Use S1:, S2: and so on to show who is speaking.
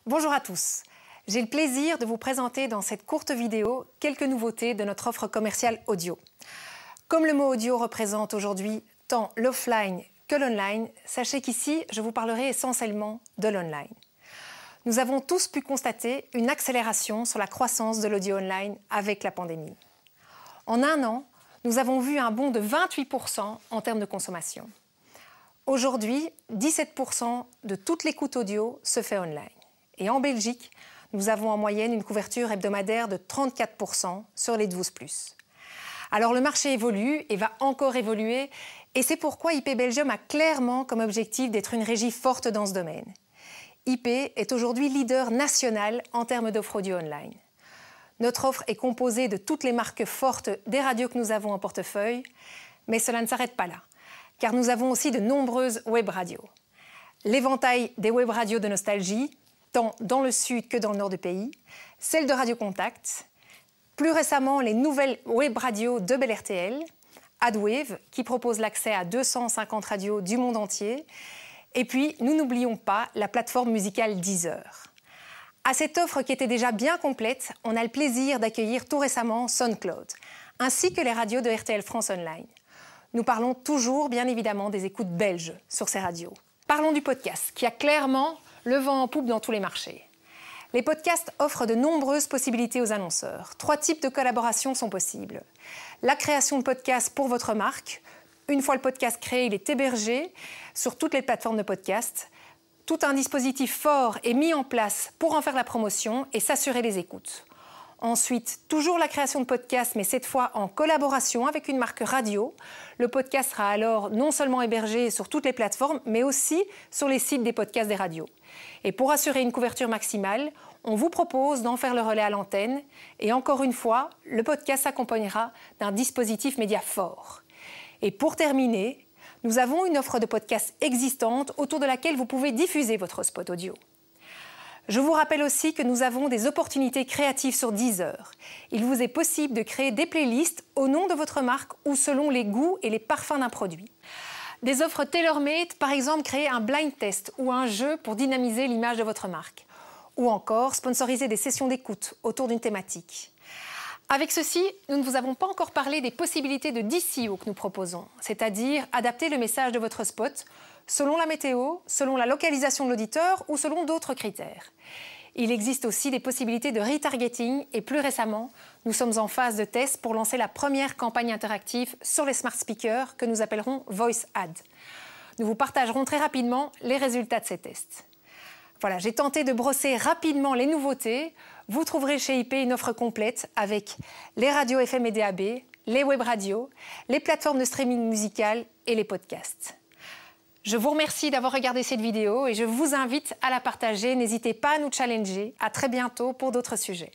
S1: Bonjour à tous. J'ai le plaisir de vous présenter dans cette courte vidéo quelques nouveautés de notre offre commerciale audio. Comme le mot audio représente aujourd'hui tant l'offline que l'online, sachez qu'ici, je vous parlerai essentiellement de l'online. Nous avons tous pu constater une accélération sur la croissance de l'audio online avec la pandémie. En un an, nous avons vu un bond de 28% en termes de consommation. Aujourd'hui, 17% de toute l'écoute audio se fait online. Et en Belgique, nous avons en moyenne une couverture hebdomadaire de 34% sur les 12+. Alors le marché évolue et va encore évoluer, et c'est pourquoi IP Belgium a clairement comme objectif d'être une régie forte dans ce domaine. IP est aujourd'hui leader national en termes d'offres audio online. Notre offre est composée de toutes les marques fortes des radios que nous avons en portefeuille, mais cela ne s'arrête pas là, car nous avons aussi de nombreuses web radios. L'éventail des web radios de Nostalgie, tant dans le sud que dans le nord du pays, celle de Radio Contact, plus récemment les nouvelles web radios de Bell RTL, AdWave, qui propose l'accès à 250 radios du monde entier, et puis nous n'oublions pas la plateforme musicale Deezer. À cette offre qui était déjà bien complète, on a le plaisir d'accueillir tout récemment SoundCloud, ainsi que les radios de RTL France Online. Nous parlons toujours, bien évidemment, des écoutes belges sur ces radios. Parlons du podcast, qui a clairement le vent en poupe dans tous les marchés. Les podcasts offrent de nombreuses possibilités aux annonceurs. 3 types de collaborations sont possibles. La création de podcasts pour votre marque. Une fois le podcast créé, il est hébergé sur toutes les plateformes de podcast. Tout un dispositif fort est mis en place pour en faire la promotion et s'assurer les écoutes. Ensuite, toujours la création de podcasts, mais cette fois en collaboration avec une marque radio. Le podcast sera alors non seulement hébergé sur toutes les plateformes, mais aussi sur les sites des podcasts des radios. Et pour assurer une couverture maximale, on vous propose d'en faire le relais à l'antenne. Et encore une fois, le podcast s'accompagnera d'un dispositif média fort. Et pour terminer, nous avons une offre de podcasts existante autour de laquelle vous pouvez diffuser votre spot audio. Je vous rappelle aussi que nous avons des opportunités créatives sur Deezer. Il vous est possible de créer des playlists au nom de votre marque ou selon les goûts et les parfums d'un produit. Des offres tailor-made, par exemple créer un blind test ou un jeu pour dynamiser l'image de votre marque. Ou encore sponsoriser des sessions d'écoute autour d'une thématique. Avec ceci, nous ne vous avons pas encore parlé des possibilités de DCO que nous proposons, c'est-à-dire adapter le message de votre spot selon la météo, selon la localisation de l'auditeur ou selon d'autres critères. Il existe aussi des possibilités de retargeting et plus récemment, nous sommes en phase de test pour lancer la première campagne interactive sur les smart speakers que nous appellerons Voice Ad. Nous vous partagerons très rapidement les résultats de ces tests. Voilà, j'ai tenté de brosser rapidement les nouveautés. Vous trouverez chez IP une offre complète avec les radios FM et DAB, les web radios, les plateformes de streaming musical et les podcasts. Je vous remercie d'avoir regardé cette vidéo et je vous invite à la partager. N'hésitez pas à nous challenger. À très bientôt pour d'autres sujets.